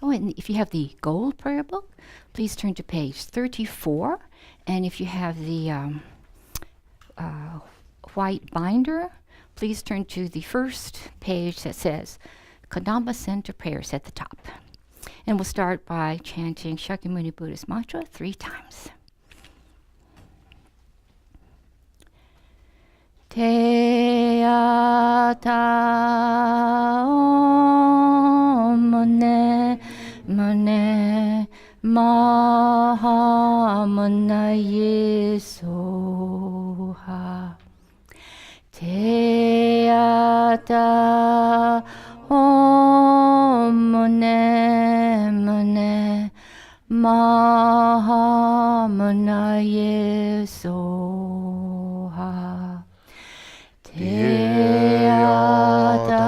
Oh, and if you have the gold prayer book, please turn to page 34. And if you have the white binder, please turn to the first page that says Kadampa Center Prayers at the top. And we'll start by chanting Shakyamuni Buddhist mantra 3 times. Te ata om mune mune maha munaye soha. Te ata om mune mune maha munaye soha. Te ata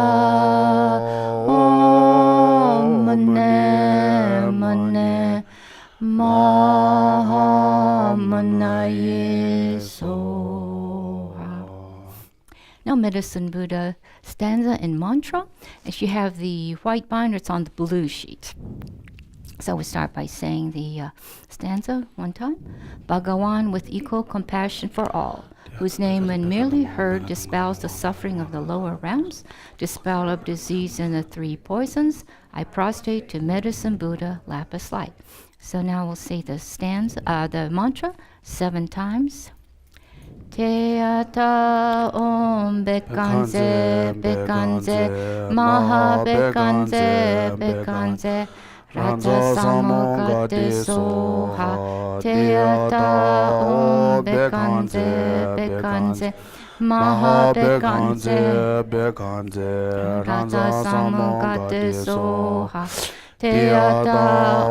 om mune mune maha munaye soha. Now Medicine Buddha stanza and mantra. If you have the white binder, it's on the blue sheet. So we start by saying the stanza 1 time. Bhagawan with equal compassion for all, whose name when merely heard dispels the suffering of the lower realms, dispel of disease and the 3 poisons, I prostrate to Medicine Buddha, lapis light. So now we'll say the stanza, the mantra 7 times. Te ata om bekanze bekanze maha bekanze bekanze Raja samogate soha. Te ata om bekanze bekanze maha bekanze bekanze Raja samogate soha. Te ata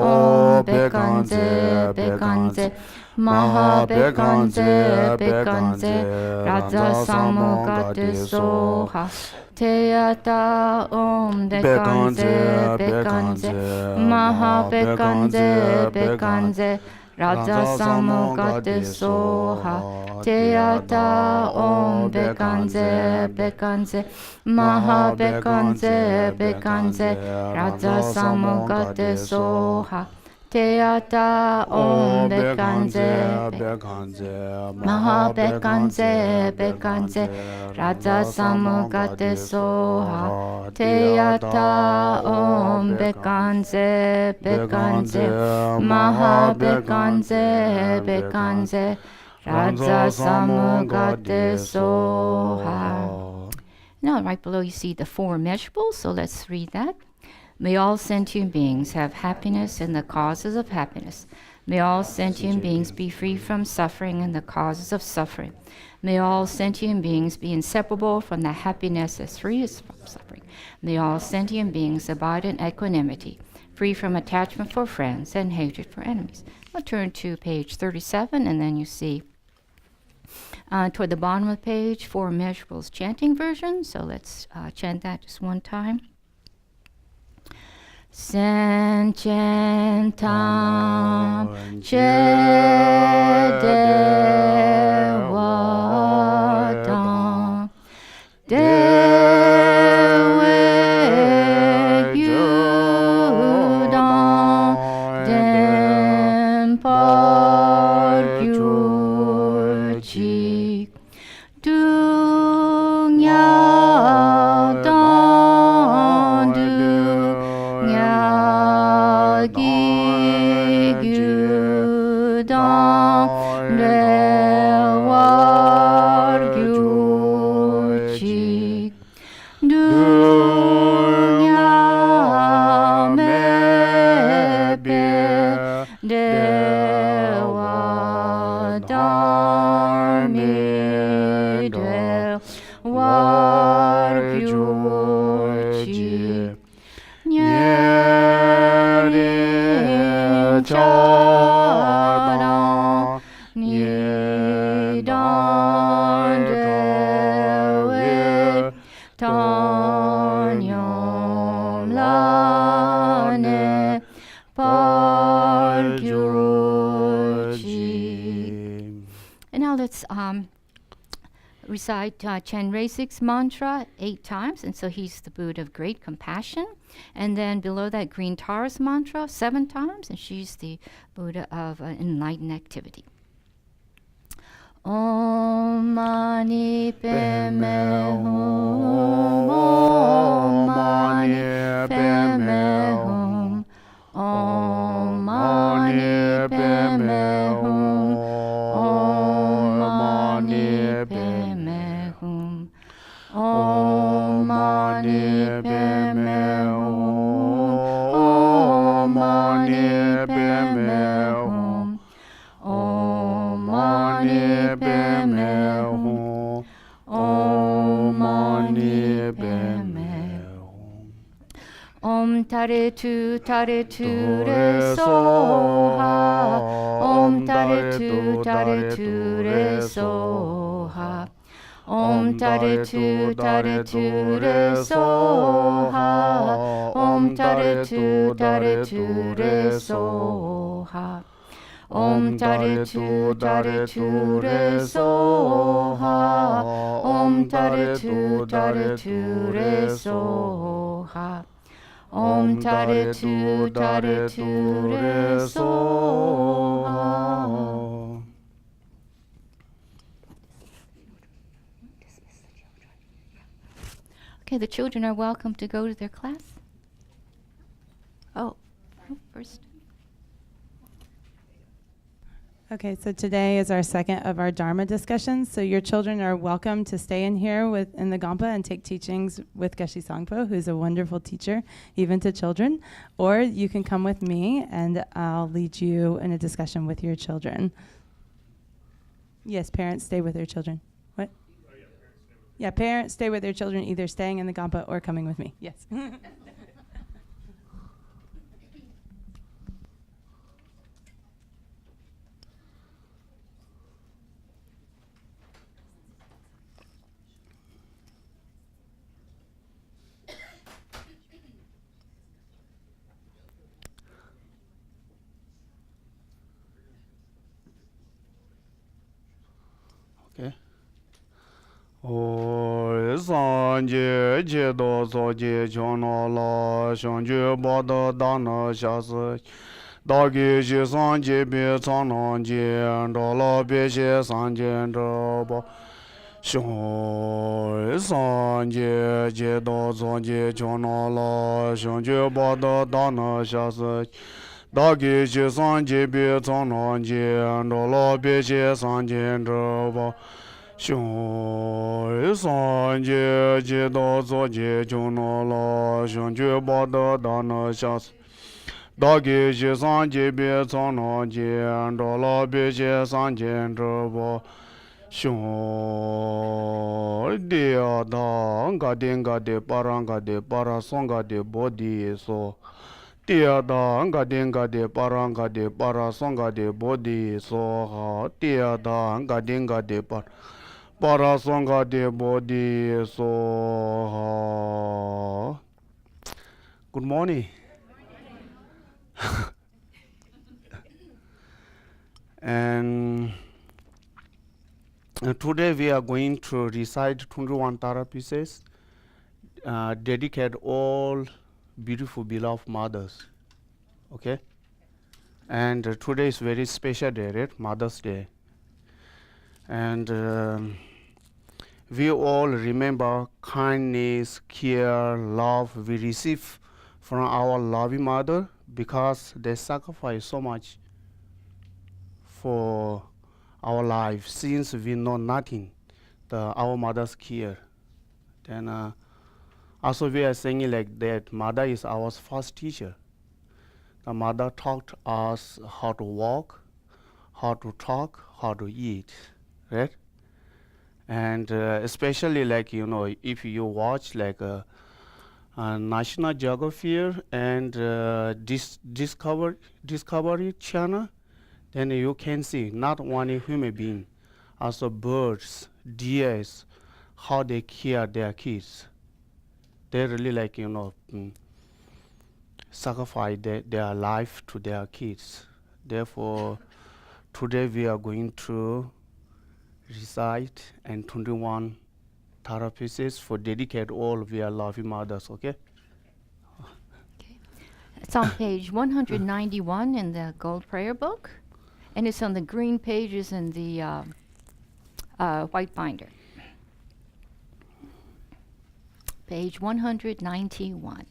om bekanze bekanze maha bekanze bekanze Raja samogate soha. Te ata om bekanze bekanze maha bekanze bekanze Raja samogate soha. Te ata om bekanze bekanze maha bekanze bekanze Raja samogate soha. Te ata om bekanze bekanze maha bekanze bekanze Raja samogate soha. Te ata om bekanze bekanze maha bekanze bekanze Raja samogate soha. Now right below you see the 4 measurables, so let's read that. May all sentient beings have happiness and the causes of happiness. May all sentient beings be free from suffering and the causes of suffering. May all sentient beings be inseparable from the happiness as free from suffering. May all sentient beings abide in equanimity, free from attachment for friends and hatred for enemies. I'll turn to page 37, and then you see toward the bottom of the page 4 measurables chanting version. So let's chant that just 1 time. Sencentam Chedevatam Dewe Yudam Dempargyuchi Dungyadam Gyudam Dewargyuchi Dunyamebe Dewadami Dewargyuchi Chadam Nidan Dewe Tanyam Lane Pargyuchi. And now let's recite Chenrezig's mantra 8 times, and so he's the Buddha of great compassion. And then below that, Green Tara's mantra 7 times, and she's the Buddha of enlightened activity. Om Mani Padme Hum, Om Mani Padme Hum, Om Mani Padme Hum, Om Mani Padme Hum, Om Mani Padme Hum, Om Mani Padme Hum, Om Mani Padme Hum, Om Mani Padme Hum. Om Tare Tu Re Soha, Om Tare Tu Re Soha, Om Tare Tu Re Soha, Om Tare Tu Re Soha, Om Tare Tu Re Soha, Om Tare Tu Re Soha, Om Tare Tu Re Soha. Okay, the children are welcome to go to their class. Oh, first. Okay, so today is our second of our Dharma discussions. So your children are welcome to stay in here in the Kadampa and take teachings with Geshe Sangpo, who's a wonderful teacher, even to children. Or you can come with me and I'll lead you in a discussion with your children. Yes, parents stay with their children. What? Yeah, parents stay with their children, either staying in the Kadampa or coming with me. Yes. Okay. O sanje je do so je chono la shanje ba da dana shas da ge je sanje be chono je do la be je sanje do ba shon sanje je do so je chono la shanje ba da dana shas da ge je sanje be chono je do la be je sanje do ba Xiong san jie jie da zuo jie jiu na la xiong jue ba da da na xia si da ge jie san jie bie cang na jie da la bie jie san jie zhe ba xiong dia da ga de para song ga de bo di so dia da ga de para song ga de bo di so ha dia da ga de para sangha de bodhi soha. Good morning. And today we are going to recite 21 Tara pieces, dedicate all beautiful beloved mothers. Okay? And today is very special day, right? Mother's Day. And we all remember kindness, care, love we receive from our loving mother because they sacrifice so much for our life since we know nothing, our mother's care. Then also we are saying like that mother is our first teacher. The mother taught us how to walk, how to talk, how to eat, right? And especially like, if you watch like National Geography and Discovery Channel, then you can see not only human being, also birds, deers, how they care their kids. They really like, sacrifice their life to their kids. Therefore, today we are going to recite and 21 Tara pieces for dedicate all via loving mothers, okay? It's on page 191 in the Gold Prayer Book, and it's on the green pages in the white binder. Page 191.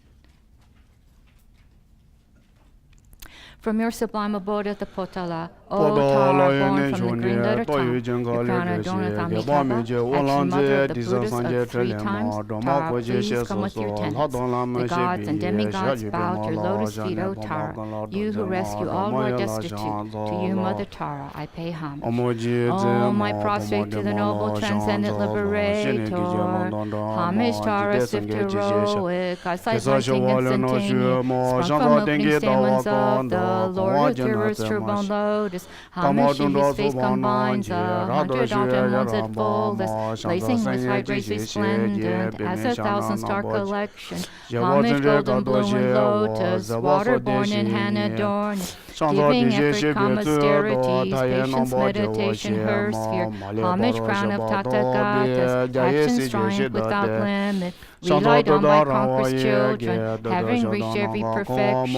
From your sublime abode at the Potala, O Tara, born from the green letter Tam, your crown adorneth Amitabha, action mother of the Buddhas of 3 times, Tara, please come with your tendons. The gods and demigods bow at your lotus feet, O Tara, you who rescue all who are destitute. To you, Mother Tara, I pay homage. Oh, my prostrate to the noble transcendent liberator. Homage Tara, swift heroic, I cite my king instantaneous, sprung from opening stamens of the Lord of rivers, true-born lotus. Homage to his face combines 100 autumn ones at fullest, blazing with white rays resplendent as 1,000-star collection. Homage golden blooming lotus, water-born in hand adorned, giving effort, calm austerities, patience, meditation, her sphere. Homage crown of Tathagatas, action triumph without limit. Relied on by conquerors' children, having reached every perfection.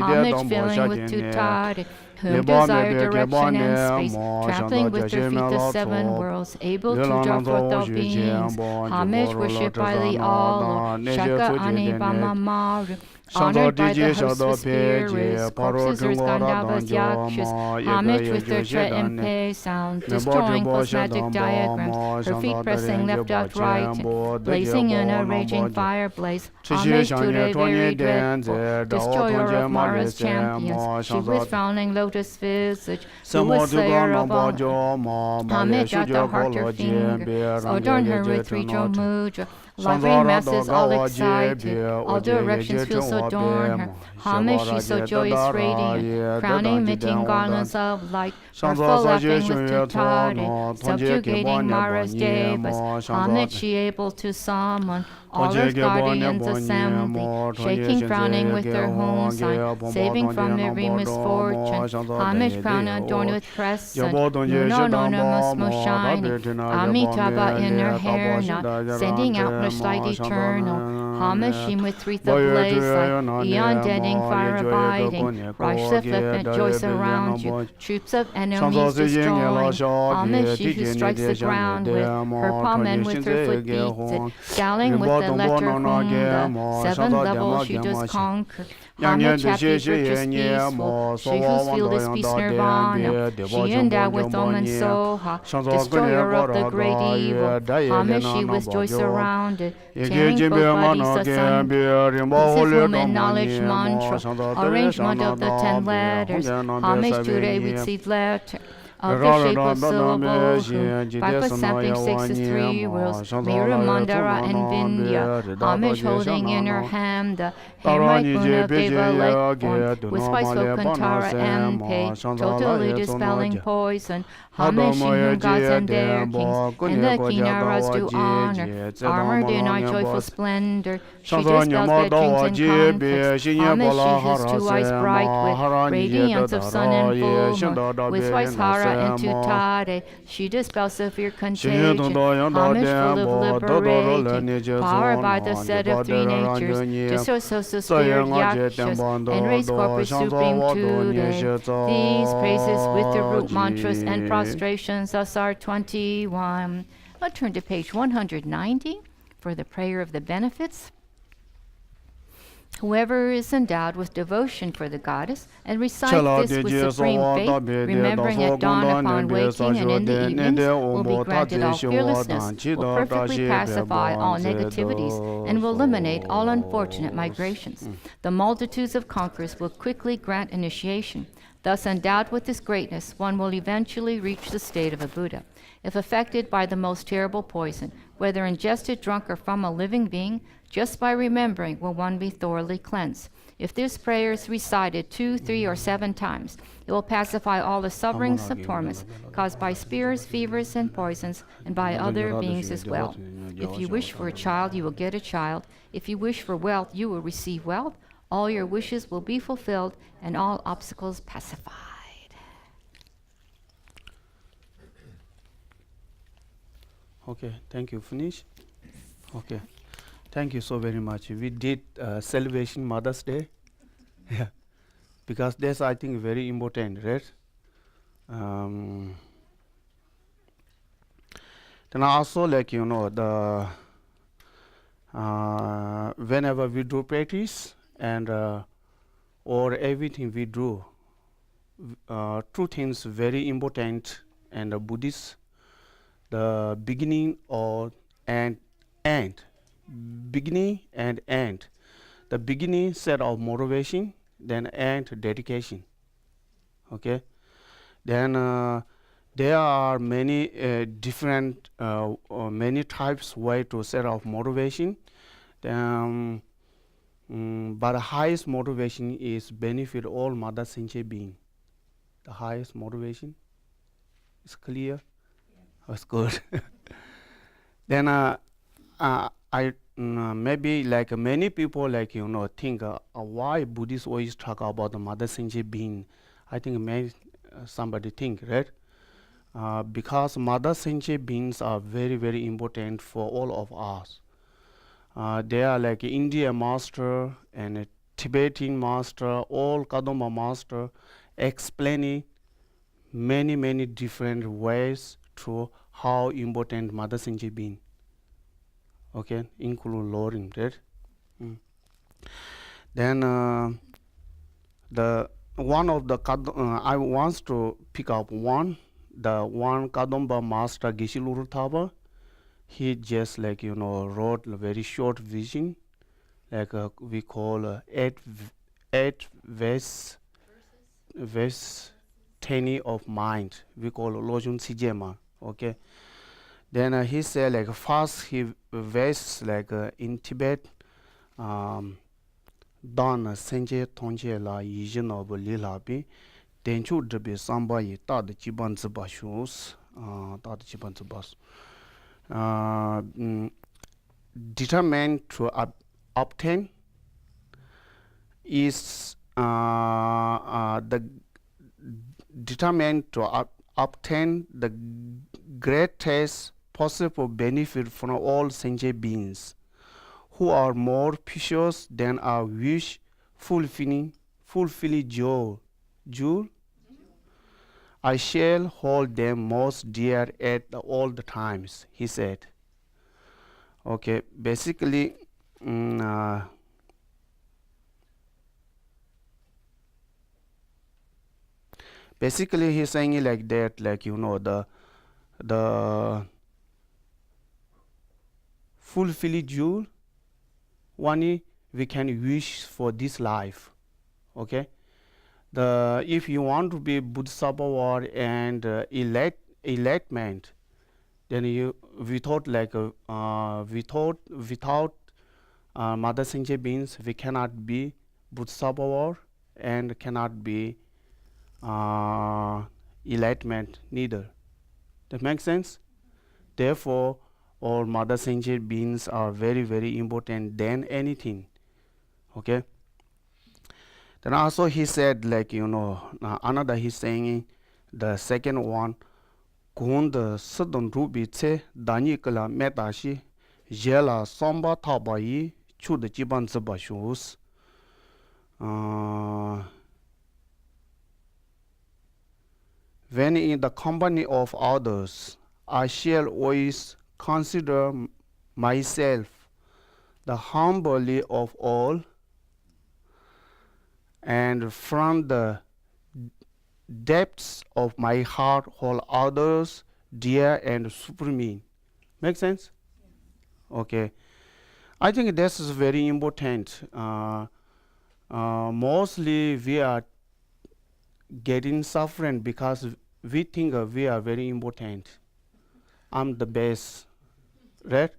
Homage filling with tutari, whom desire direction and space, trampling with their feet the 7 worlds, able to draw forth all beings. Homage worshipped by the all, Shaka Ani Bama Maru. Honored by the host of spirits, corpses or Skandavas Yakshas, homage with their tread and pay sound, destroying plasmatic diagrams, her feet pressing left out right, blazing in a raging fire blaze, homage to the very dreadful, destroyer of Mara's champions, she with frowning lotus visage, who was slayer of all, homage at the heart her fingers, adorn her with 3 mudra, loving masses all excited, all directions feel so adorn her. Homage, she's so joyous, radiant, crowning, emitting garlands of light, mirthful laughing with tutari, subjugating Mara's devas. Homage, she able to summon all her guardians assembly, shaking, frowning with their home sign, saving from every misfortune. Homage, crown adorned with crescent, moon ornaments most shining, Amitabha in her hair knot, sending out her light eternal. Homage, she with wreath of blaze like eon deadening fire abiding, rush the flippant joys around you, troops of enemies destroying. Homage, she who strikes the ground with her palm and with her foot beats it, scowling with the letter Hum, the 7 levels she does conquer. Homage, happy, virtuous, peaceful, she whose field is peace nirvana, she endowed with Om and Soha, destroyer of the great evil. Homage, she with joy surrounded, tearing both bodies asunder, peace woman knowledge mantra, arrangement of the 10 letters. Homage to the received letter, of the shape of syllables, 5 sampling 6 is 3 worlds, Mira, Mandara, and Vindhya. Homage holding in her hand the Hemite Puna Deva Lake form, with spice spoken Tara and Pei, totally dispelling poison. Homage she whom gods and their kings, and the Kinaras do honor, armored in our joyful splendor. She dispels bad dreams and conflicts. Homage she whose 2 eyes bright with radiance of sun and full moon, with twice Hara and tutare, she dispels severe contagion. Homage full of liberating, powered by the set of 3 natures, dissocio spirit yakshas, and raise corpus supreme today. These praises with the root mantras and prostrations thus are 21. I'll turn to page 190 for the prayer of the benefits. Whoever is endowed with devotion for the goddess and recite this with supreme faith, remembering at dawn upon waking and in the evenings, will be granted all fearlessness, will perfectly pacify all negativities, and will eliminate all unfortunate migrations. The multitudes of conquerors will quickly grant initiation. Thus endowed with this greatness, one will eventually reach the state of a Buddha. If affected by the most terrible poison, whether ingested, drunk, or from a living being, just by remembering will one be thoroughly cleansed. If this prayer is recited 2, 3, or 7 times, it will pacify all the sufferings of torments caused by spears, fevers, and poisons, and by other beings as well. If you wish for a child, you will get a child. If you wish for wealth, you will receive wealth. All your wishes will be fulfilled, and all obstacles pacified. Okay, thank you. Finish? Okay. Thank you so very much. We did celebration Mother's Day. Yeah. Because that's, I think, very important, right? Um, then also, like, the whenever we do practice and or everything we do, two things very important and Buddhist, the beginning or and end. Beginning and end. The beginning set of motivation, then end dedication. Okay. Then there are many different, many types way to set off motivation. Then, but the highest motivation is benefit all mother sentient being. The highest motivation is clear. That's good. Then maybe like many people like think why Buddhists always talk about the mother sentient being. I think somebody think, right? Because mother sentient beings are very very important for all of us. They are like India master and a Tibetan master, all Kadampa master, explaining many different ways to how important mother sentient being. Okay, include Loring, right? Then the one of the I wants to pick up the one Kadampa master Geshe Gelek, he just like wrote a very short vision, like we call eight verse 10 of mind. We call Lojun Sijema. Okay. Then he said like first he verse like in Tibet, Dan Senje Tonje la Yijin of Lila bi, Tenchu Dribi Samba yi Tad Chiban Zibashus, Tad Chiban Zibas. Determined to obtain is the determined to obtain the greatest possible benefit from all sentient beings who are more precious than our wish, fulfilling joy. I shall hold them most dear at all the times, he said. Okay, basically, basically he's saying it like that, like the fulfill jewel, one we can wish for this life. Okay, if you want to be Bodhisattva and enlightenment, then without mother sentient beings we cannot be Bodhisattva and cannot be enlightenment neither. That makes sense? Therefore, all mother sentient beings are very very important than anything. Okay. Then also he said like another he's saying the second one, Gund Sudon Rubi Tse Danikala Metashi Geshe-la Samba Tabai Chud Jiban Zibashus. When in the company of others, I shall always consider myself the humbly of all, and from the depths of my heart hold others dear and supreme. Make sense? Yeah. Okay. I think this is very important. Mostly we are getting suffering because we think we are very important. I'm the best, right?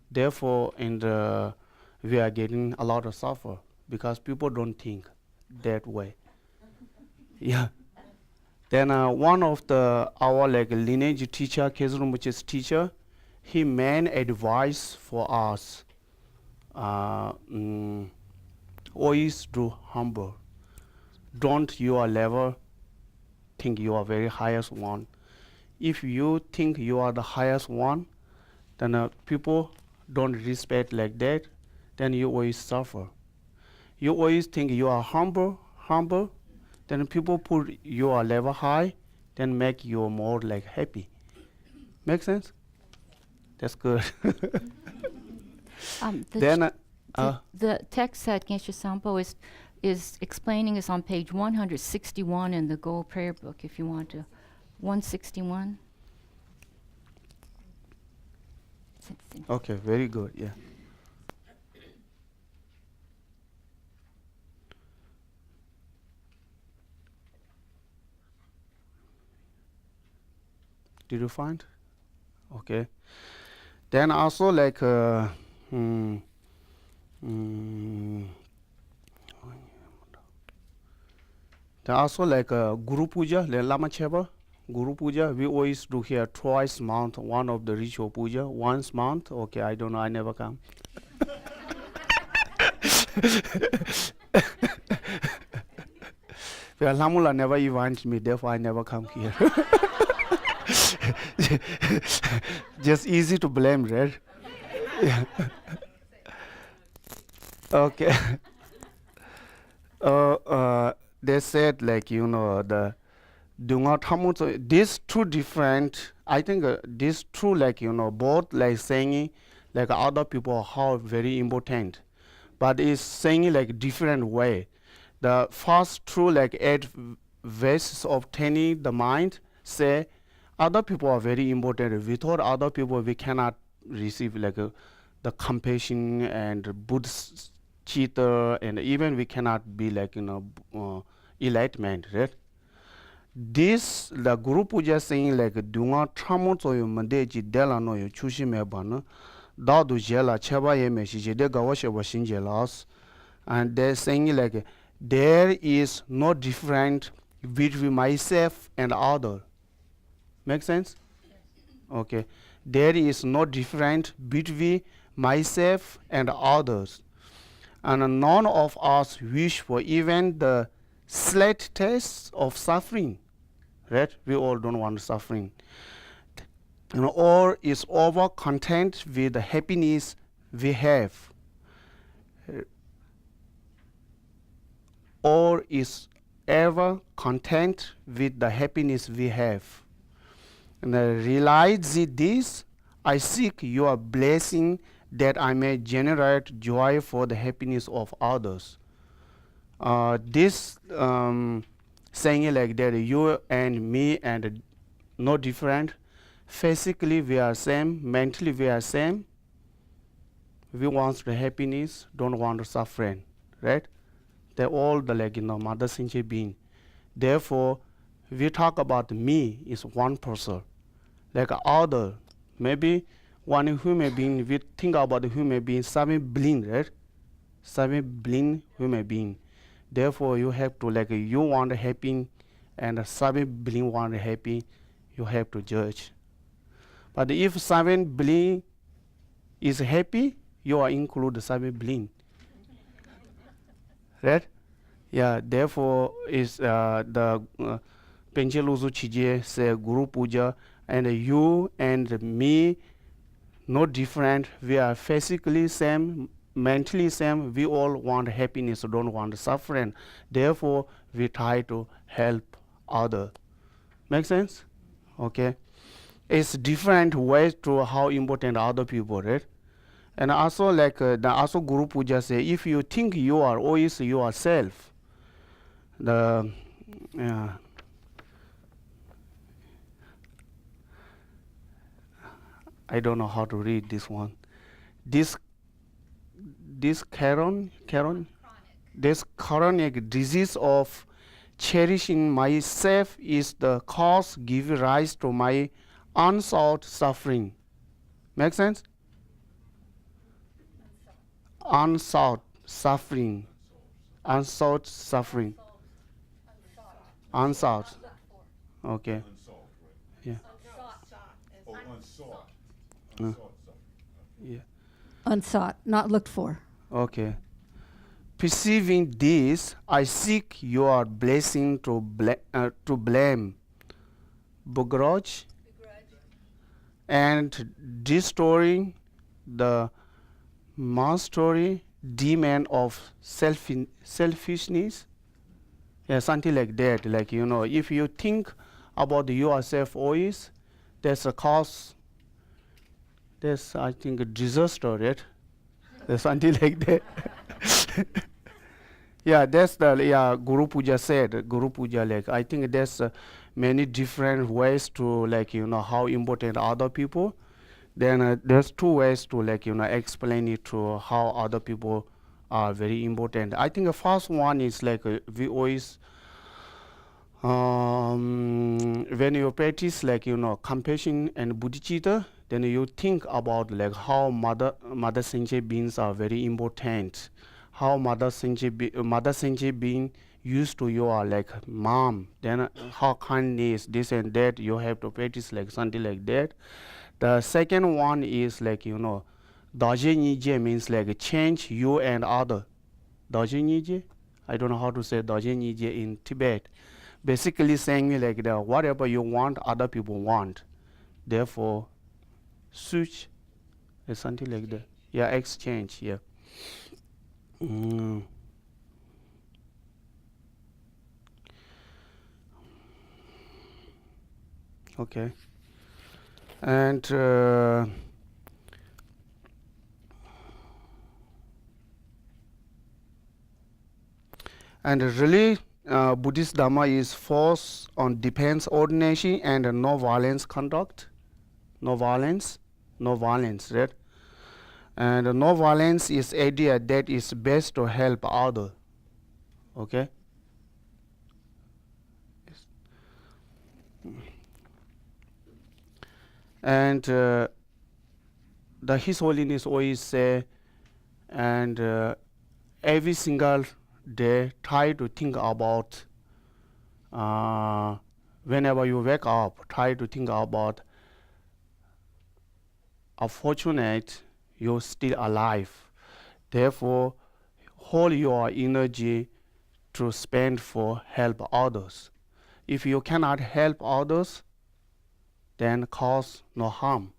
Therefore, we are getting a lot of suffer because people don't think that way. Yeah. Then one of our like lineage teacher, Kesrumuch's teacher, he made advice for us. Always do humble. Don't you are level think you are very highest one. If you think you are the highest one, then people don't respect like that, then you always suffer. You always think you are humble, then people put your level high, then make you more like happy. Make sense? That's good. The, Then, the text that Geshe Sangpo is explaining is on page 161 in the Gold Prayer Book, if you want to. 161. okay, very good, yeah. Did you find? Okay. Then also like then also like Guru Puja, Lama Cheba, Guru Puja, we always do here twice a month, one of the ritual puja, once a month. Okay, I don't know, I never come. Well, Lamula never invited me, therefore I never come here. Just easy to blame, right? Yeah. Okay. They said like, you know, the do not harm. So these two different, I think these two like, you know, both like saying like other people how very important, but it's saying like different way. The first two like 8 verses of training the mind say other people are very important. Without other people, we cannot receive like the compassion and Buddhist cheater, and even we cannot be like, you know, enlightenment, right? This the Guru Puja saying like dunga tramo so you mandeji dela no you chushi me bana da du jela cheba ye me shi de gawashe washin jelas, and they're saying like there is no different between myself and other. Make sense? Yes. Okay. There is no difference between myself and others. And none of us wish for even the slight taste of suffering. Right? We all don't want suffering. You know, or is over content with the happiness we have. Or is ever content with the happiness we have. And I realize this, I seek your blessing that I may generate joy for the happiness of others. This saying like that, you and me and no different. Physically we are same, mentally we are same. We want the happiness, don't want the suffering, right? They're all the like, you know, mother sentient being. Therefore, we talk about me is one person. Like other, maybe one human being, we think about the human being, 7 billion, right? 7 billion human being. Therefore, you have to like, you want happy and 7 billion want happy, you have to judge. But if 7 billion is happy, you are include 7 billion. Right? Yeah, therefore is the Pencheluzu Chije say Guru Puja, and you and me no different. We are physically same, mentally same. We all want happiness, don't want suffering. Therefore, we try to help other. Make sense? Okay. It's different ways to how important other people, right? And also like the also Guru Puja say, if you think you are always yourself, the I don't know how to read this one. This this chronic disease of cherishing myself is the cause give rise to my unsought suffering. Make sense? Unsought suffering. Unsought suffering. Unsought. Okay. Yeah. Yeah. Unsought, not looked for. Okay. Perceiving this, I seek your blessing to blame, begrudge, and destroying the mastery demon of selfishness. Yeah, something like that. Like, if you think about yourself always, there's a cause, there's, I think, a disaster, right? There's something like that. Yeah, that's the Guru Puja said. Guru Puja, like, I think there's many different ways to, like, how important other people. Then there's two ways to, like, explain it to how other people are very important. I think the first one is like we always when you practice, like, compassion and bodhicitta, then you think about, like, how mother sentient beings are very important. How mother sentient being used to you are like mom. Then how kindness, this and that, you have to practice like something like that. The second one is like, Daje Nije means like change you and other. Daje Nije? I don't know how to say Daje Nije in Tibet. Basically saying me like that, whatever you want, other people want. Therefore, switch is something like that. Yeah, exchange, yeah. Okay. And really, Buddhist Dharma is force on defense ordination and no violence conduct. No violence, right? And no violence is idea that is best to help other. Okay. And the His Holiness always say, and every single day try to think about, whenever you wake up, try to think about are fortunate you're still alive. Therefore, hold your energy to spend for help others. If you cannot help others, then cause no harm.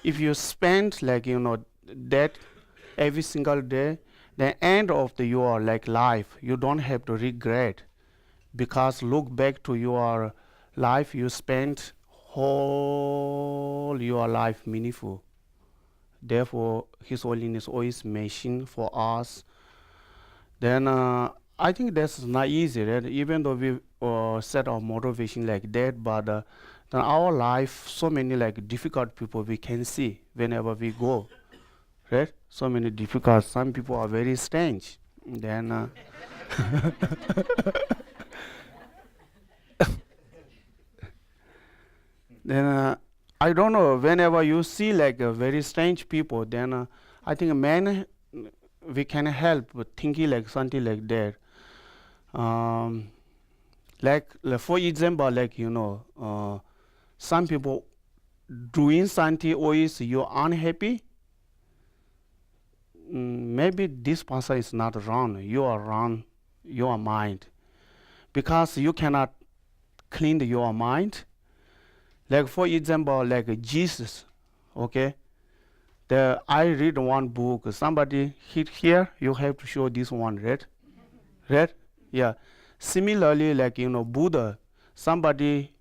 If you spend like that every single day, the end of your like life, you don't have to regret, because look back to your life, you spent whole your life meaningful. Therefore, His Holiness always mention for us. Then I think that's not easy, right? Even though we set our motivation like that, but in our life, so many like difficult people we can see whenever we go, right? So many difficult. Some people are very strange. Then then I don't know. Whenever you see like very strange people, then I think we can help with thinking like something like that. Like for example, like some people doing something always you're unhappy. Maybe this person is not wrong. You are wrong. Your mind, because you cannot clean your mind. Like for example, like Jesus, okay. I read one book. Somebody hit here. You have to show this one, right? Right? Yeah. Similarly, like Buddha, somebody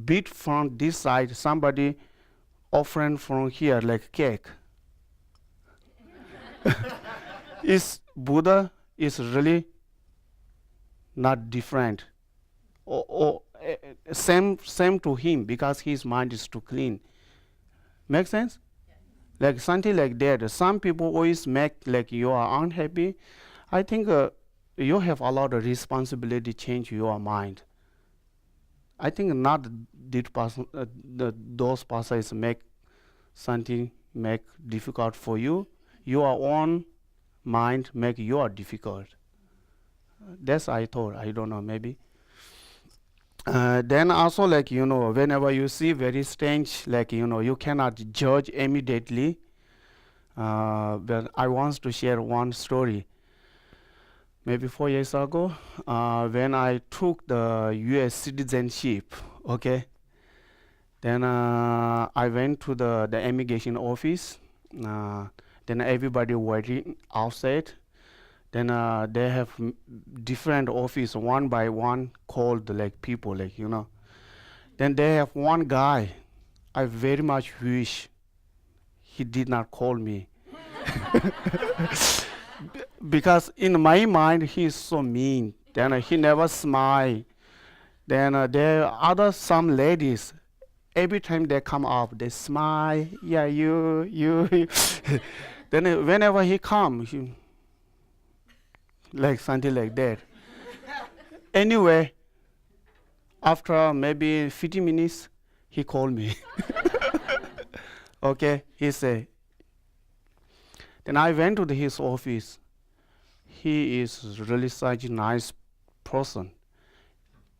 beat from this side, somebody offering from here, like cake. Is Buddha is really not different, or same to him, because his mind is too clean. Make sense? Like something like that. Some people always make like you are unhappy. I think you have a lot of responsibility to change your mind. I think not that person, those persons make something make difficult for you. Your own mind make you difficult. That's I thought. I don't know, maybe. Then also like whenever you see very strange, like you cannot judge immediately. But I want to share one story. Maybe 4 years ago, when I took the U.S. citizenship, okay, Then I went to the immigration office. Then everybody waiting outside. Then they have different office, one by one, called like people, like, you know. Then they have one guy. I very much wish he did not call me. Because in my mind, he is so mean. Then he never smile. Then there are some ladies. Every time they come up, they smile. Yeah, you. Then whenever he comes, like something like that. Anyway, after maybe 50 minutes, he called me. Okay, he said. Then I went to his office. He is really such a nice person.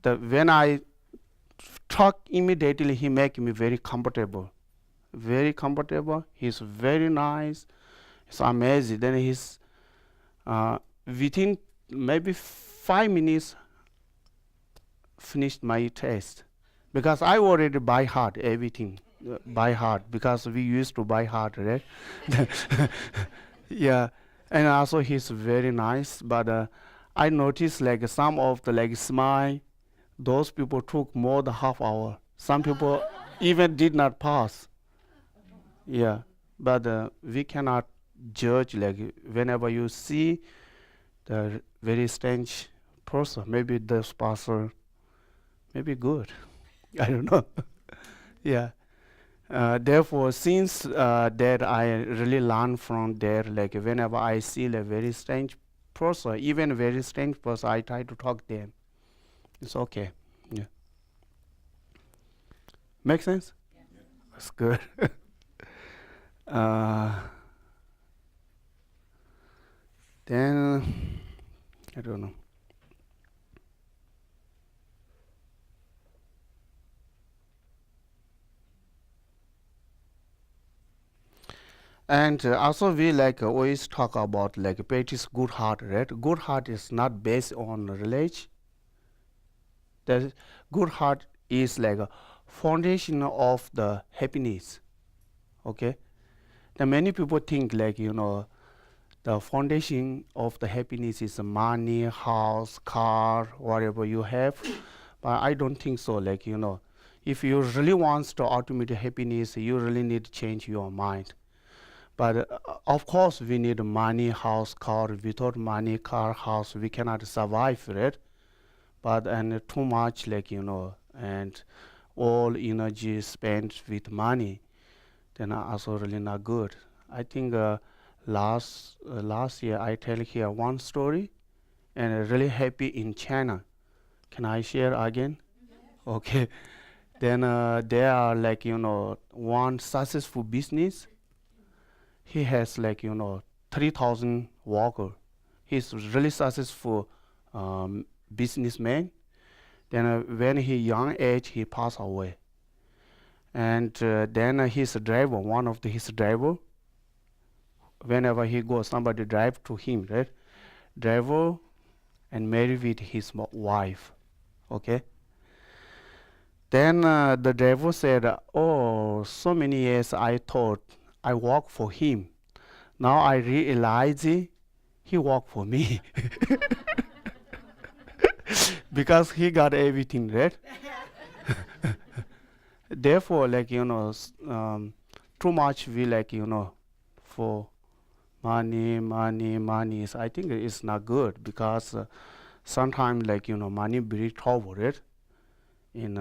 When I talk immediately, he make me very comfortable. Very comfortable. He's very nice. It's amazing. Then he's within maybe 5 minutes finished my test, because I already by heart everything, by heart, because we used to by heart, right? Yeah, and also he's very nice, but I noticed like some of the like smile, those people took more than half hour. Some people even did not pass. Yeah, but we cannot judge, like whenever you see the very strange person, maybe this person maybe good. I don't know. Yeah. Therefore, since that I really learn from there, like whenever I see a very strange person, even a very strange person, I try to talk to them. It's okay. Yeah. Make sense? Yeah. That's good. Then, I don't know. And also we like always talk about like practice good heart, right? Good heart is not based on religion. The good heart is like a foundation of the happiness. Okay? Then many people think like, you know, the foundation of the happiness is money, house, car, whatever you have. But I don't think so. Like, you know, if you really want to ultimate happiness, you really need to change your mind. But of course, we need money, house, car. Without money, car, house, we cannot survive, right? But and too much, like, you know, and all energy spent with money, then also really not good. I think last year I tell here one story, and really happy in China. Can I share again? Okay. Then there are like, you know, one successful business. He has like, you know, 3,000 workers. He's really successful businessman. Then when he young age, he passed away. And then his driver, one of his driver, whenever he goes, somebody drive to him, right? Driver and married with his wife. Okay. Then the driver said, "Oh, so many years I thought I work for him. Now I realize he worked for me." Because he got everything, right? Therefore, like, you know, too much we like, you know, for money. So I think it's not good, because sometimes, like, you know, money bring trouble, right? In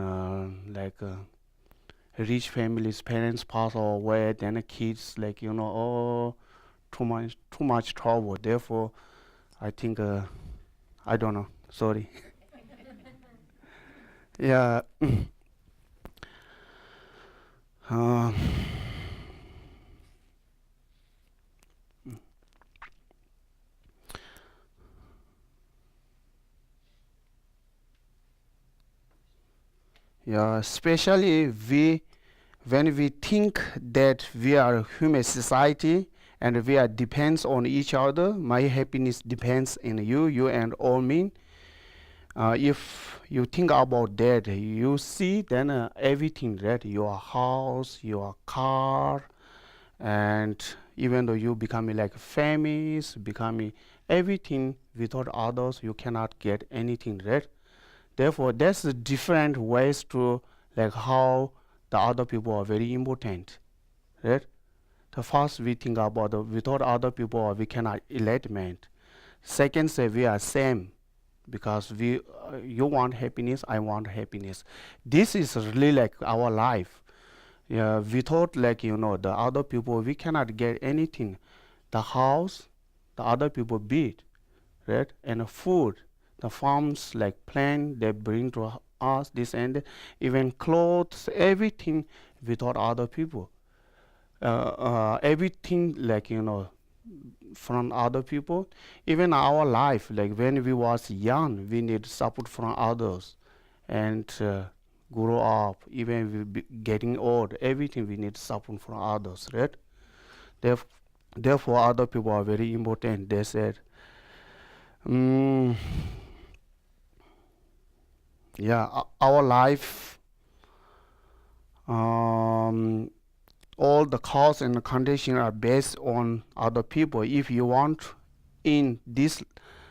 rich families, parents pass away, then the kids, like, you know, oh, too much trouble. Therefore, I think I don't know. Sorry. Yeah. Yeah, especially when we think that we are a human society and we are depends on each other, my happiness depends on you, you and all me. If you think about that, you see then everything, right? Your house, your car, and even though you become like famous, becoming everything without others, you cannot get anything, right? Therefore, there's different ways to like how the other people are very important, right? The first we think about without other people we cannot enlightenment. Second, say we are same because we you want happiness, I want happiness. This is really like our life. Yeah, without like the other people, we cannot get anything. The house, the other people beat, right? And the food, the farms like plant they bring to us this and that. Even clothes, everything without other people. Everything like from other people. Even our life, like when we was young, we need support from others, and grow up. Even we getting old, everything we need support from others, right? Theref- Therefore, other people are very important. They said, yeah, our life, all the cause and the condition are based on other people. If you want in this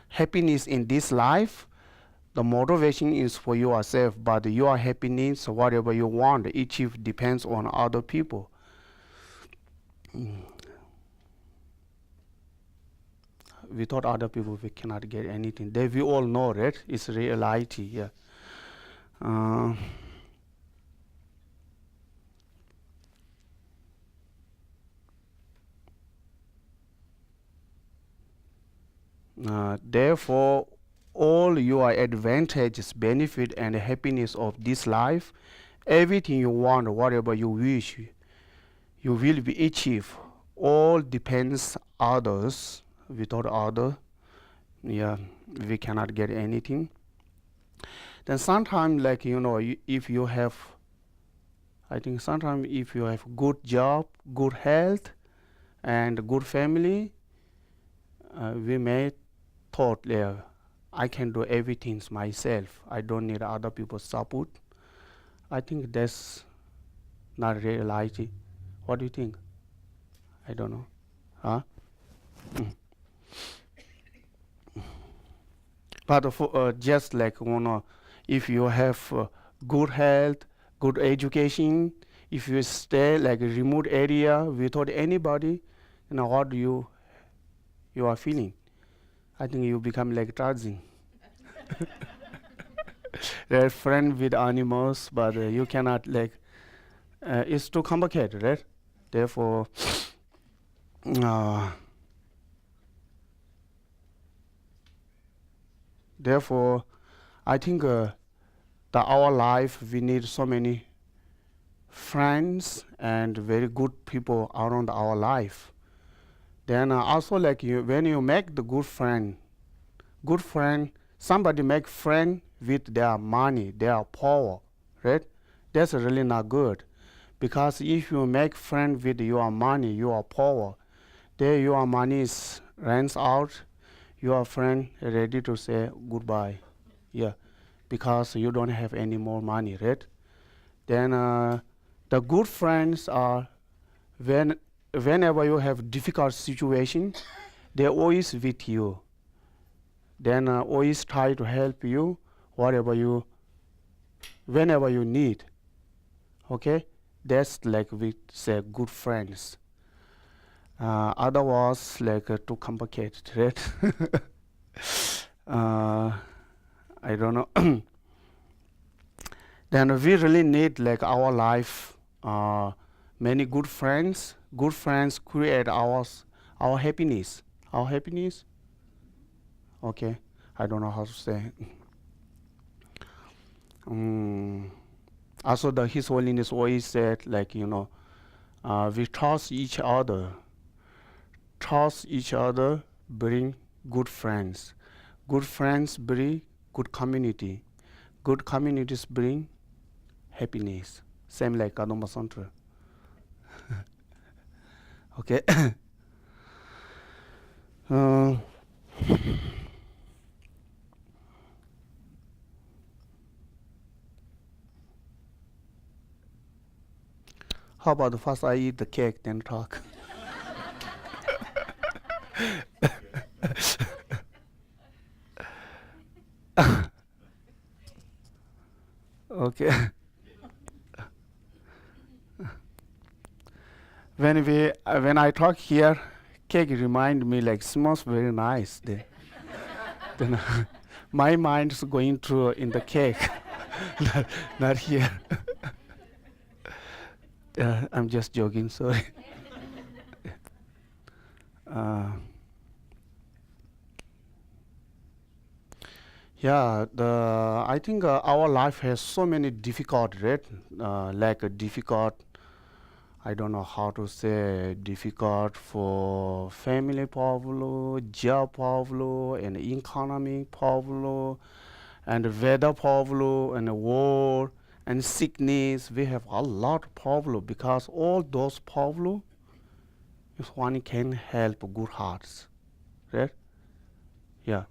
happiness in this life, the motivation is for yourself, but your happiness, whatever you want, each depends on other people. Without other people, we cannot get anything. That we all know, right? It's reality. Yeah. Therefore, all your advantages, benefit, and happiness of this life, everything you want, whatever you wish, you will be achieved. All depends others. Without other, yeah, we cannot get anything. Then sometimes, like if you have, I think sometimes if you have good job, good health, and good family, we may thought, yeah, I can do everything myself. I don't need other people's support. I think that's not reality. What do you think? I don't know. Huh? But for, just like if you have good health, good education, if you stay like a remote area without anybody, what you are feeling? I think you become like Tarzan. They're friend with animals, but you cannot like. It's too complicated, right? Therefore, therefore, I think our life we need so many friends and very good people around our life. Then also like when you make the good friend, somebody make friend with their money, their power, right? That's really not good, because if you make friend with your money, your power, then your money runs out, your friend ready to say goodbye, yeah, because you don't have any more money, right? Then the good friends are whenever you have difficult situation, they're always with you. Then always try to help you whatever you whenever you need. Okay, that's like we say good friends. Otherwise, like too complicated, right? I don't know. Then we really need like our life, many good friends. Good friends create our happiness. Our happiness. Okay, I don't know how to say. Also, His Holiness always said, like we trust each other. Trust each other bring good friends. Good friends bring good community. Good communities bring happiness. Same like Kadampa Sutra. Okay. How about first I eat the cake, then talk? Okay. When I talk here, cake remind me like smells very nice. Then my mind's going to in the cake, not here. I'm just joking. Sorry. I think our life has so many difficult, right? Like a difficult, I don't know how to say, difficult for family problem, job problem, and economic problem, and weather problem, and war, and sickness. We have a lot of problem because all those problem, if one can help good hearts, right? Yeah.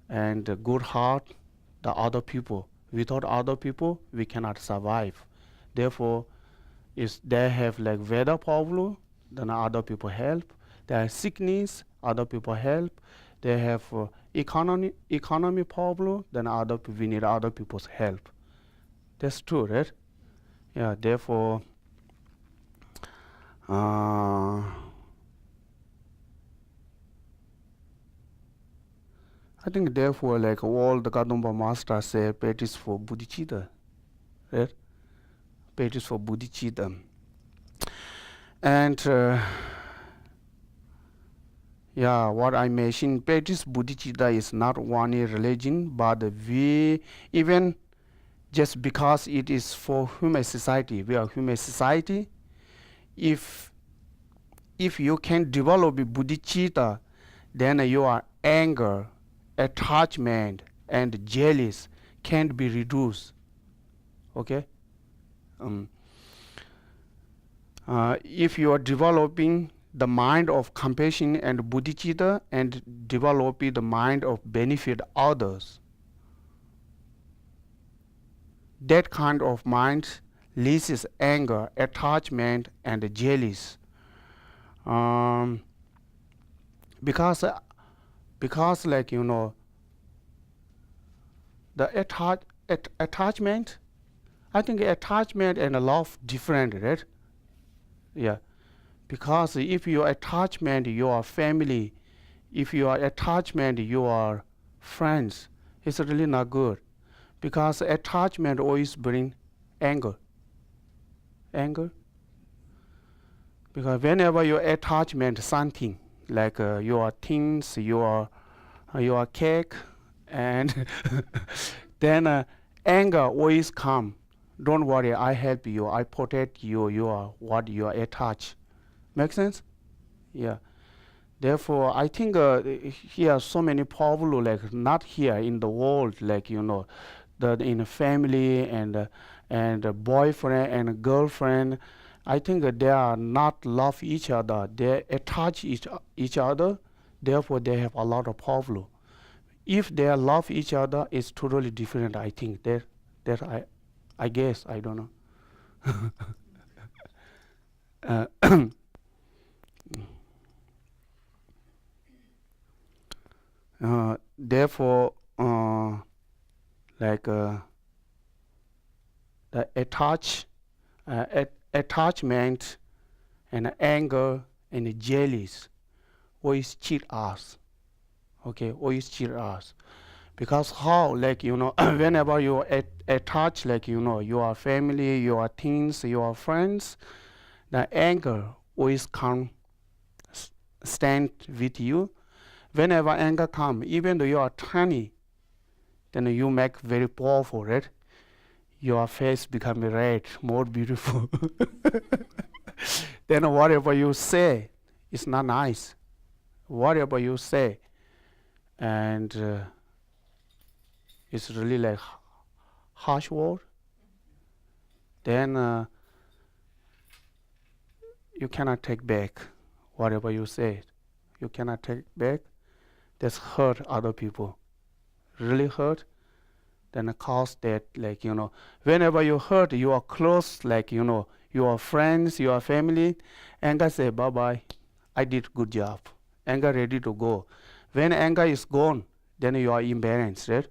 And a good heart, the other people. Without other people, we cannot survive. Therefore, if they have like weather problem, then other people help. They have sickness, other people help. They have economy problem, then we need other people's help. That's true, right? Yeah. Therefore, I think therefore, like all the Kadampa masters say, practice for bodhicitta, right? Practice for bodhicitta. And what I mentioned, practice bodhicitta is not only religion, but we even just because it is for human society, we are human society. If you can develop bodhicitta, then your anger, attachment, and jealous can be reduced. Okay. If you are developing the mind of compassion and bodhicitta and developing the mind of benefit others, that kind of mind loses anger, attachment, and jealous. Because like the attachment, I think attachment and love different, right? Yeah. Because if your attachment, your family, if your attachment, your friends, it's really not good. Because attachment always bring anger. Because whenever your attachment something, like your things, your cake, and then anger always come. Don't worry, I help you, I protect you, you are attached. Make sense? Yeah. Therefore, I think here are so many problems, like not here in the world, like in a family and a boyfriend and a girlfriend. I think they are not love each other. They attach each other. Therefore, they have a lot of problem. If they love each other, it's totally different. I think that I guess, I don't know. Therefore, like the attachment and anger and jealous always cheat us. Okay, always cheat us. Because how, like whenever you attach, like your family, your teens, your friends, the anger always come stand with you. Whenever anger come, even though you are tiny, then you make very powerful, right? Your face become red, more beautiful. Then whatever you say is not nice. Whatever you say, and it's really like harsh word. Then you cannot take back whatever you said. You cannot take back. That's hurt other people. Really hurt. Then cause that, like whenever you hurt, you are close, like your friends, your family. Anger say, bye-bye, I did good job. Anger ready to go. When anger is gone, then you are imbalanced, right?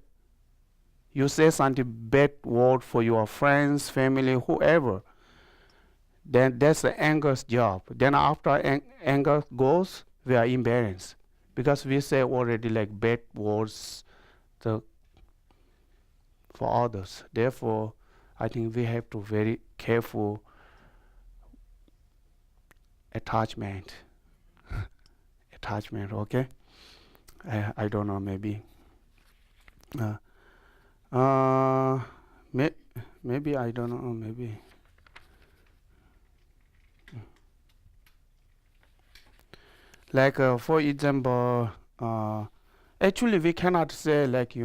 You say something bad word for your friends, family, whoever. Then that's the anger's job. Then after anger goes, we are imbalanced. Because we say already like bad words for others. Therefore, I think we have to very careful attachment. Attachment, okay? I don't know, maybe. Maybe I don't know, maybe. Like for example, actually we cannot say like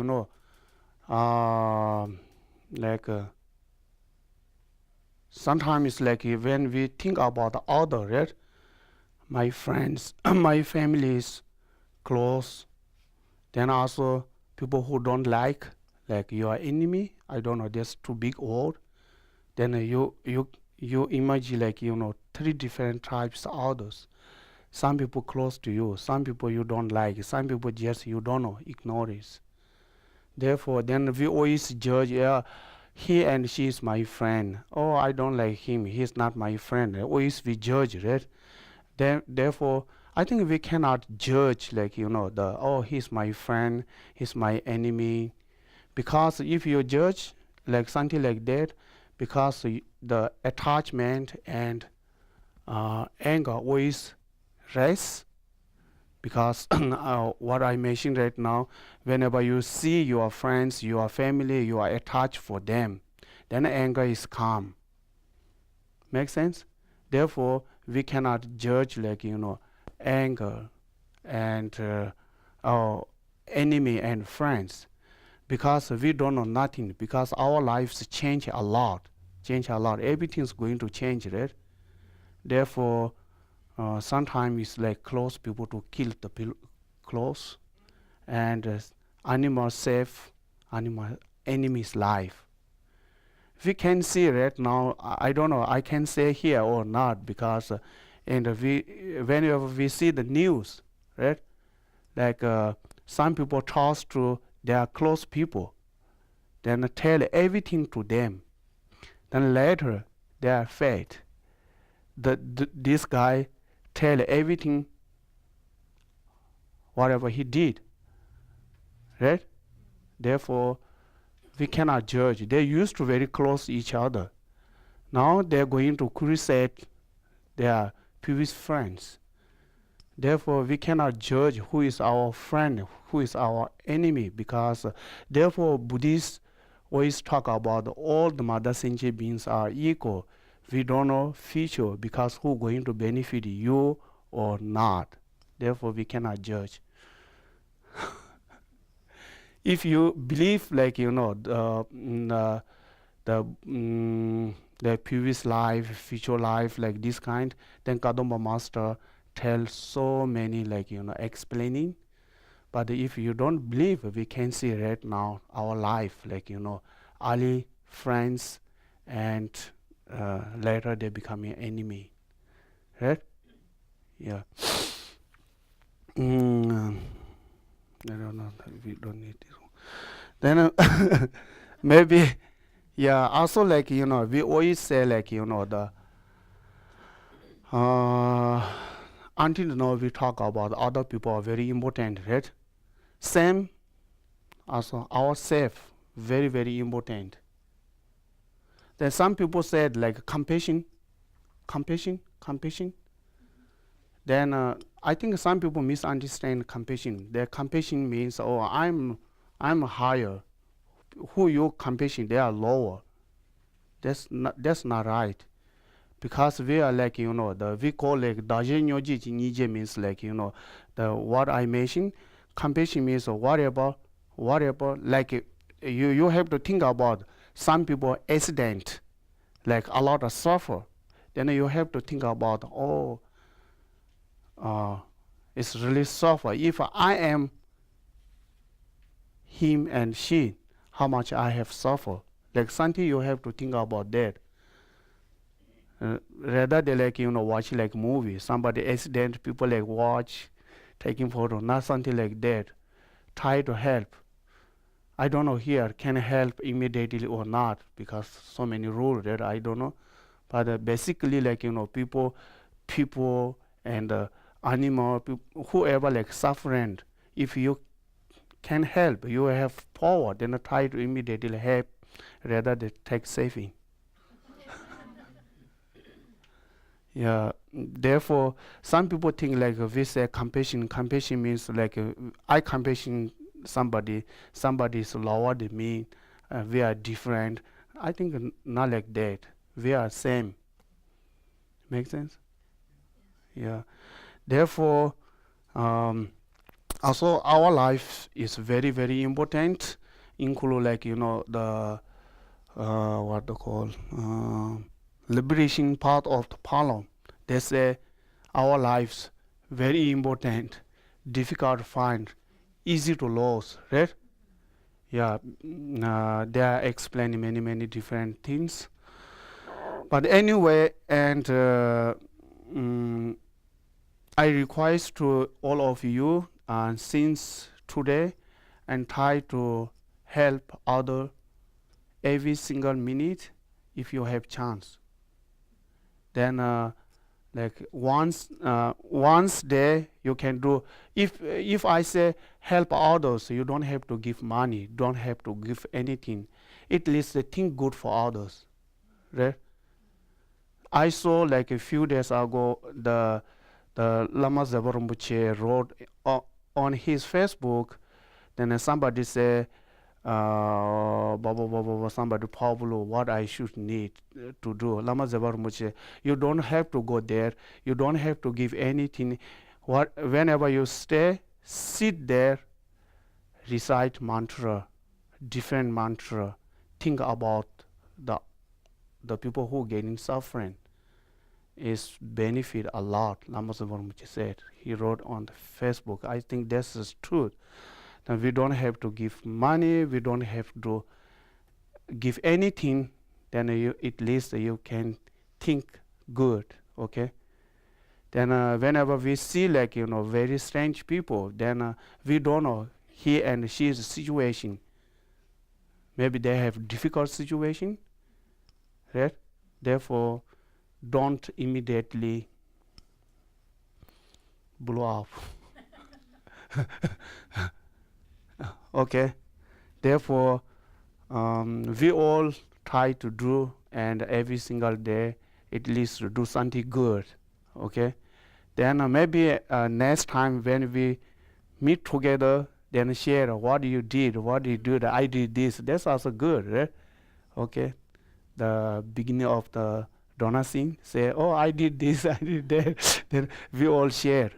like sometimes like when we think about the other, right? My friends, my family is close. Then also people who don't like your enemy. I don't know. That's too big word. Then you imagine like 3 different types of others. Some people close to you. Some people you don't like. Some people just you don't know. Ignore it. Therefore, then we always judge. Yeah, he and she is my friend. Oh, I don't like him. He's not my friend. Always we judge, right? Therefore, I think we cannot judge like he's my friend, he's my enemy, because if you judge like something like that, because the attachment and anger always rise. Because what I mentioned right now, whenever you see your friends, your family, you are attached for them, then anger is calm. Make sense? Therefore, we cannot judge like anger and our enemy and friends, because we don't know nothing, because our lives change a lot. Everything's going to change, right? Therefore, sometimes it's like close people to kill the close, and animal save animal enemy's life. We can see right now, I don't know, I can say here or not, because whenever we see the news, right? Like some people trust to their close people, then tell everything to them. Then later they are fed. This guy tell everything, whatever he did, right? Therefore, we cannot judge. They used to very close each other. Now they're going to crusade their previous friends. Therefore, we cannot judge who is our friend, who is our enemy, because therefore Buddhists always talk about all the mother sentient beings are equal. We don't know future, because who going to benefit you or not. Therefore, we cannot judge. If you believe like the previous life, future life, like this kind, then Kadampa master tells so many like explaining. But if you don't believe, we can see right now our life like early friends, and later they become an enemy, right? Yeah. I don't know. We don't need this one. Then maybe, yeah. Also, like we always say like the until now we talk about other people are very important, right? Same, also ourselves very very important. Then some people said like compassion. Then I think some people misunderstand compassion. Their compassion means, oh, I'm higher. Who you compassion? They are lower. That's not right. Because we are like we call like dajenyoji nije means like the what I mentioned. Compassion means whatever like you have to think about some people accident, like a lot of suffer. Then you have to think about it's really suffer. If I am him and she, how much I have suffered. Like something you have to think about that. rather they like watch like movie. Somebody accident, people like watch, taking photo, not something like that. Try to help. I don't know here can help immediately or not because so many rules that I don't know. But basically like people and animal, whoever like suffering, if you can help, you have power, then try to immediately help rather than take saving. Yeah, therefore, some people think like we say compassion. Compassion means like I compassion somebody, somebody is lower than me, we are different. I think not like that. We are same. Make sense? Yeah. Therefore, also our life is very very important. Include like the what they call liberation part of the Palom. They say our lives very important, difficult to find, easy to lose, right? Yeah, they are explaining many different things. But anyway, and I request to all of you, since today, and try to help other every single minute if you have chance. Then like once day you can do. If I say help others, you don't have to give money, don't have to give anything. At least think good for others, right? I saw like a few days ago the Lama Zabar Rinpoche wrote on his Facebook. Then somebody say somebody Pablo, what I should need to do. Lama Zabar Rinpoche, you don't have to go there. You don't have to give anything. Whenever you stay, sit there, recite mantra, different mantra. Think about the people who getting suffering. Is benefit a lot. Lama Zabar Rinpoche said. He wrote on the Facebook. I think this is truth. Then we don't have to give money. We don't have to give anything. Then at least you can think good. Okay. Then whenever we see like very strange people, then we don't know he and she's situation. Maybe they have difficult situation, right? Therefore, don't immediately blow up. Okay. Therefore, we all try to do, and every single day at least do something good. Okay. Then maybe next time when we meet together, then share what you did, what you do. I did this. That's also good, right? Okay. The beginning of the Donna Singh say, oh, I did this, I did that. Then we all share.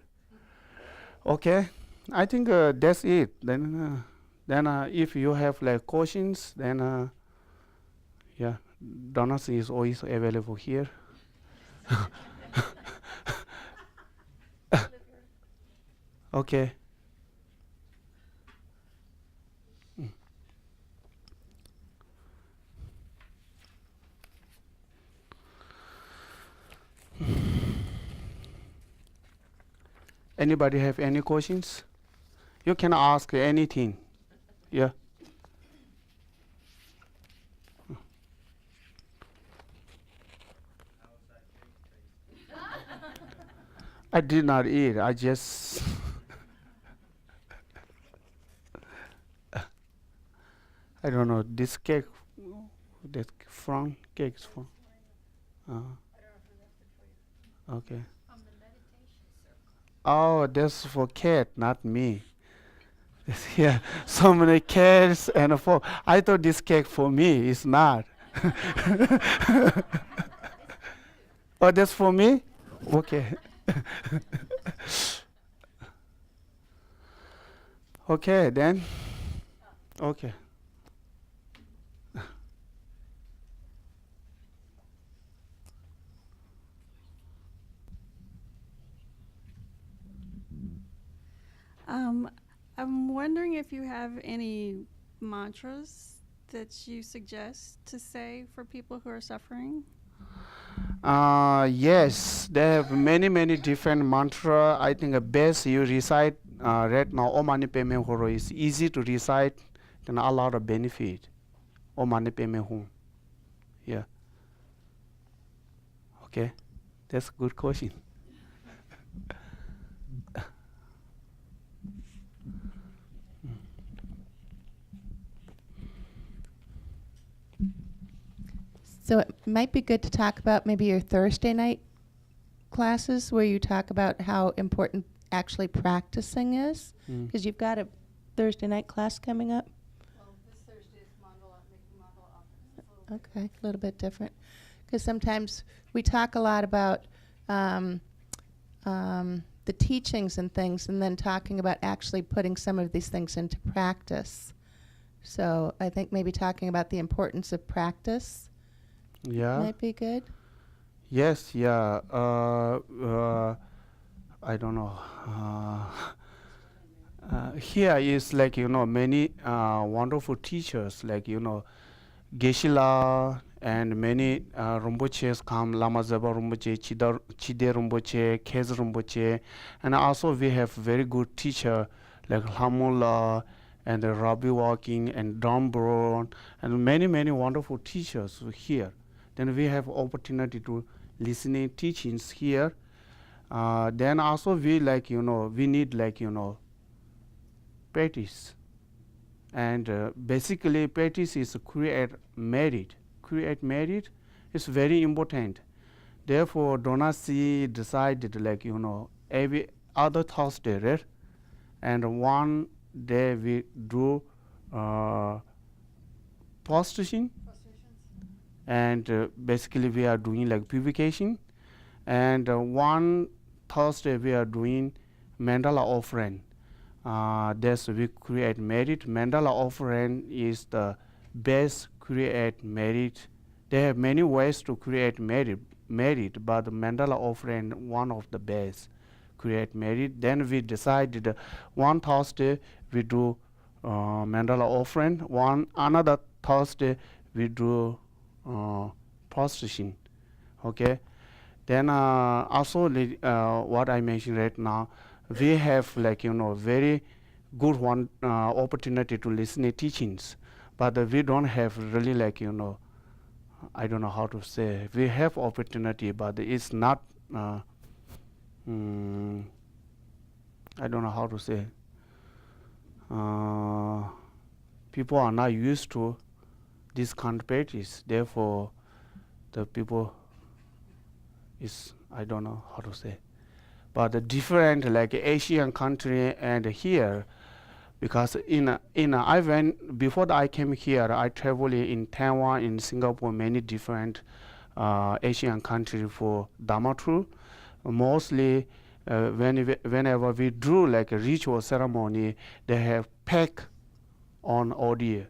Okay. I think that's it. Then if you have like questions, then yeah, Donna Singh is always available here. Okay. Anybody have any questions? You can ask anything. Yeah. I did not eat. I just I don't know this cake. That from cakes from. Okay. Oh, that's for cat, not me. Yeah, so many cats and for. I thought this cake for me. It's not. Oh, that's for me. Okay. Okay then. Okay. I'm wondering if you have any mantras that you suggest to say for people who are suffering? Yes, they have many different mantra. I think the best you recite right now, Om Mani Padme Hum is easy to recite, then a lot of benefit. Om Mani Padme Hum. Yeah. Okay, that's a good question. So it might be good to talk about maybe your Thursday night classes where you talk about how important actually practicing is. Mm. Because you've got a Thursday night class coming up. Well, this Thursday is making mandala offerings. Okay, a little bit different. Because sometimes we talk a lot about the teachings and things and then talking about actually putting some of these things into practice. So I think maybe talking about the importance of practice Yeah. might be good. Yes, yeah. I don't know. Here is like, many wonderful teachers, like, Geshe-la and many Rinpoches come, Lama Zeba Rinpoche, Chide Rinpoche, Khez Rinpoche, and also we have very good teacher like Hamula and Rabbi Walking and Don Brown and many wonderful teachers here. Then we have opportunity to listening teachings here. Then also we like, we need like, practice. And basically practice is create merit. Create merit is very important. Therefore, Donasi decided like, every other Thursday, right? And one day we do postation. And basically we are doing like purification. And one Thursday we are doing mandala offering. That's we create merit. Mandala offering is the best create merit. There are many ways to create merit, but the mandala offering one of the best create merit. Then we decided one Thursday we do mandala offering. Another Thursday we do processing. Okay. Then also what I mentioned right now, we have like very good one opportunity to listen to teachings, but we don't have really like I don't know how to say. We have opportunity, but it's not. I don't know how to say. People are not used to this kind of practice. Therefore, the people is I don't know how to say. But the different like Asian country and here, because I went before I came here, I traveled in Taiwan, in Singapore, many different Asian countries for Dharma tour. Mostly whenever we do like a ritual ceremony, they have pack on audio.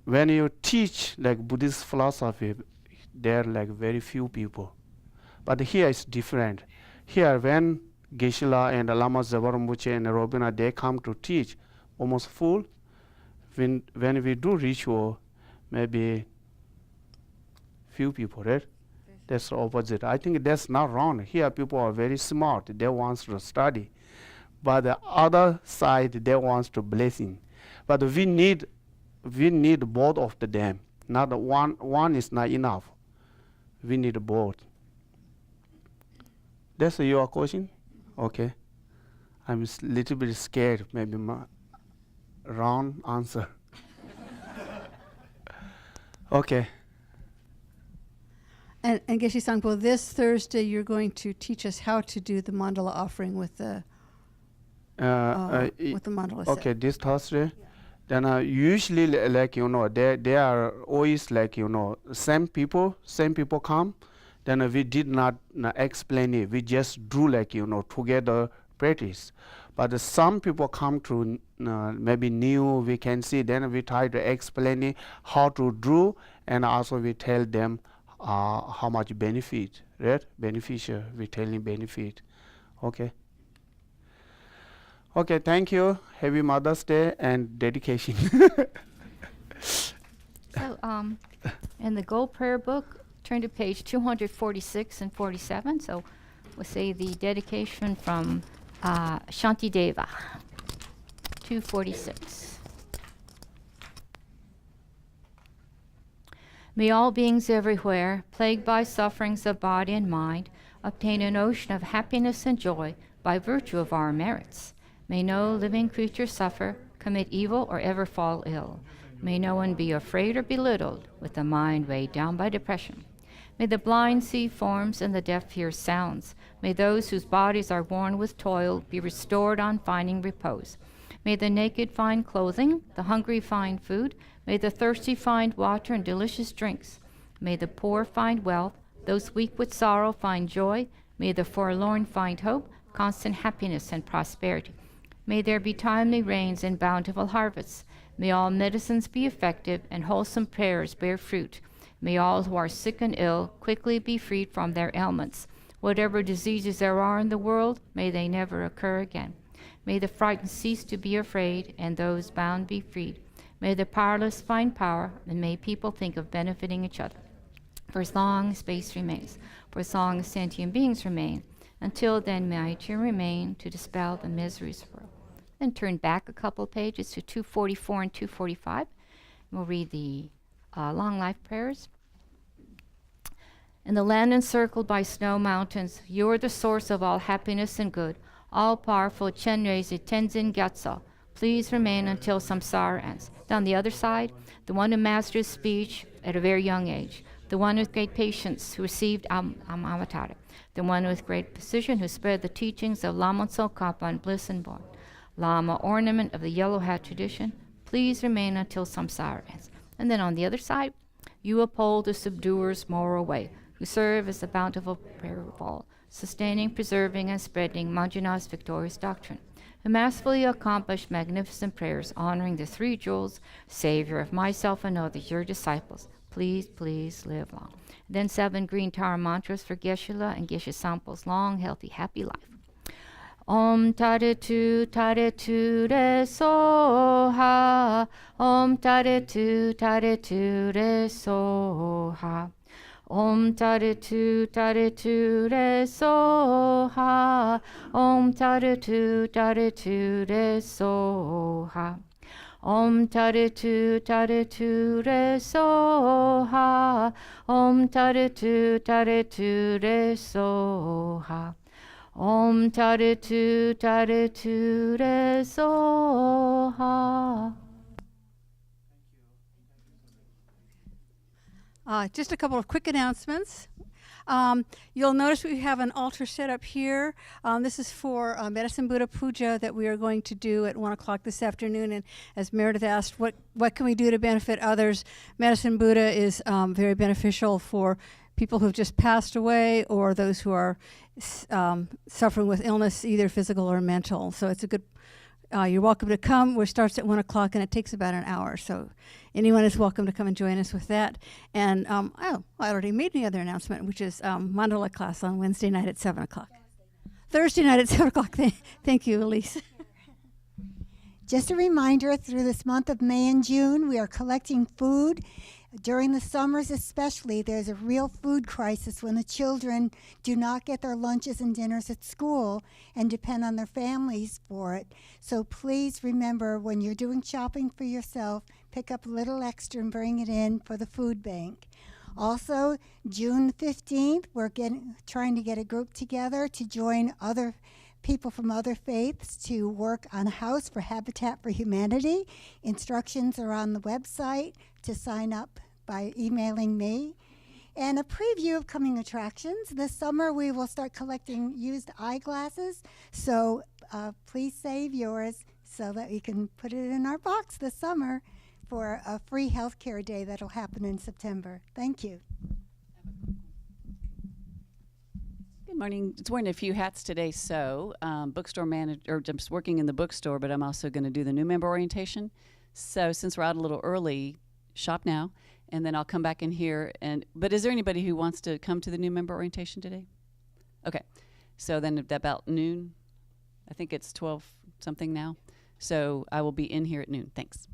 When you teach like Buddhist philosophy, there are like very few people. But here it's different. Here when Geshe-la and Lama Zeba Rinpoche and Robina, they come to teach, almost full. When we do ritual, maybe few people, right? That's the opposite. I think that's not wrong. Here people are very smart. They want to study. But the other side, they want to blessing. But we need both of them. Not one is not enough. We need both. That's your question? Okay. I'm a little bit scared, maybe my wrong answer. Okay. And Geshe Sangpo, this Thursday you're going to teach us how to do the mandala offering with the mandala set. Okay, this Thursday. Then usually like they are always like same people come. Then we did not explain it. We just do like together practice. But some people come to maybe new. We can see. Then we try to explain it how to do, and also we tell them how much benefit, right? Beneficial. We telling benefit. Okay. Okay, thank you. Happy Mother's Day and dedication. So, in the Gold Prayer Book, Turn to page 246 and 47. So we'll say the dedication from Shantideva, 246. May all beings everywhere, plagued by sufferings of body and mind, obtain an ocean of happiness and joy by virtue of our merits. May no living creature suffer, commit evil, or ever fall ill. May no one be afraid or belittled with the mind weighed down by depression. May the blind see forms and the deaf hear sounds. May those whose bodies are worn with toil be restored on finding repose. May the naked find clothing, the hungry find food. May the thirsty find water and delicious drinks. May the poor find wealth, those weak with sorrow find joy. May the forlorn find hope, constant happiness and prosperity. May there be timely rains and bountiful harvests. May all medicines be effective and wholesome prayers bear fruit. May all who are sick and ill quickly be freed from their ailments. Whatever diseases there are in the world, may they never occur again. May the frightened cease to be afraid, and those bound be freed. May the powerless find power, and may people think of benefiting each other. For as long as space remains, for as long as sentient beings remain, until then may I too remain to dispel the miseries of the world. Then turn back a couple pages to 244 and 245. We'll read the long life prayers. In the land encircled by snow mountains, you are the source of all happiness and good. All-powerful Chenrezig Tenzin Gyatso, please remain until samsara ends. Down the other side, the one who mastered speech at a very young age, the one with great patience who received Amatara, the one with great precision who spread the teachings of Lama Tsongkhapa and bliss and born. Lama, ornament of the yellow hat tradition, please remain until samsara ends. And then on the other side, you uphold the subduer's moral way, who serve as the bountiful prayer of all, sustaining, preserving, and spreading Manjunath's victorious doctrine, who masterfully accomplished magnificent prayers honoring the three jewels, Savior of myself and others, your disciples. Please, please live long. Then 7 green tower mantras for Geshe-la and Geshe Sangpo's long, healthy, happy life. Om Tare-tu Re Soha. Om Tare-tu Re Soha. Om Tare-tu Re Soha. Om Tare-tu Re Soha. Om Tare-tu Re Soha. Om Tare-tu Re Soha. Om Tare-tu Re Soha. Just a couple of quick announcements. You'll notice we have an altar set up here. This is for Medicine Buddha Puja that we are going to do at 1 o'clock this afternoon. And as Meredith asked, what can we do to benefit others? Medicine Buddha is very beneficial for people who've just passed away or those who are suffering with illness, either physical or mental. So it's a good, you're welcome to come. It starts at 1 o'clock and it takes about an hour. So anyone is welcome to come and join us with that. And I already made the other announcement, which is mandala class on Wednesday night at 7 o'clock. Thursday night at 7 o'clock. Thank you, Elise. Just a reminder, through this month of May and June, we are collecting food. During the summers especially, there's a real food crisis when the children do not get their lunches and dinners at school and depend on their families for it. So please remember, when you're doing shopping for yourself, pick up a little extra and bring it in for the food bank. Also, June 15th, we're trying to get a group together to join other people from other faiths to work on a house for Habitat for Humanity. Instructions are on the website to sign up by emailing me. And a preview of coming attractions. This summer we will start collecting used eyeglasses, so please save yours so that we can put it in our box this summer for a free healthcare day that'll happen in September. Thank you. Good morning. It's wearing a few hats today, so bookstore manager, or just working in the bookstore, but I'm also going to do the new member orientation. So since we're out a little early, shop now, and then I'll come back in here. But is there anybody who wants to come to the new member orientation today? Okay, so then about noon, I think it's 12 something now. So I will be in here at noon. Thanks.